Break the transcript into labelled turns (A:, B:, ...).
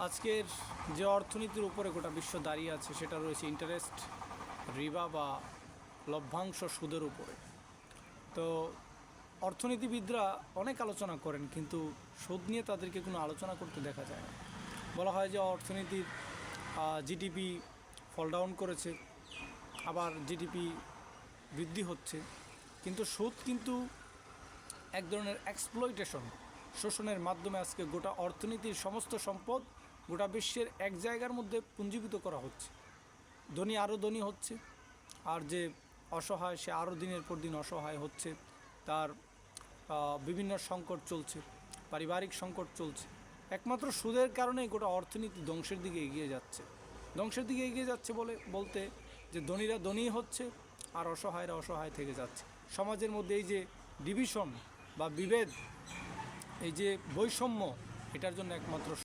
A: আজকের যে অর্থনীতির উপরে গোটা বিশ্ব দাঁড়িয়ে আছে সেটা রয়েছে ইন্টারেস্ট, রিবা বা লভ্যাংশ, সুদের উপরে। তো অর্থনীতিবিদরা অনেক আলোচনা করেন, কিন্তু সুদ নিয়ে তাদেরকে কোনো আলোচনা করতে দেখা যায় না। বলা হয় যে অর্থনীতির জিডিপি ফল ডাউন করেছে, আবার জিডিপি বৃদ্ধি হচ্ছে, কিন্তু সুদ কিন্তু এক ধরনের এক্সপ্লয়টেশন, শোষণের মাধ্যমে আজকে গোটা অর্থনীতির সমস্ত সম্পদ গোটা বিশ্বের এক জায়গার মধ্যে পুঞ্জীভূত করা হচ্ছে। ধনী আরও ধনী হচ্ছে, আর যে অসহায় সে আরও দিনের পর দিন অসহায় হচ্ছে। তার বিভিন্ন সংকট চলছে, পারিবারিক সংকট চলছে। একমাত্র সুদের কারণেই গোটা অর্থনীতি ধ্বংসের দিকে এগিয়ে যাচ্ছে বলতে যে ধনীরা ধনী হচ্ছে আর অসহায়রা অসহায় থেকে যাচ্ছে। সমাজের মধ্যে এই যে ডিভিশন বা বিভেদ, এই যে বৈষম্য, এটার জন্য একমাত্র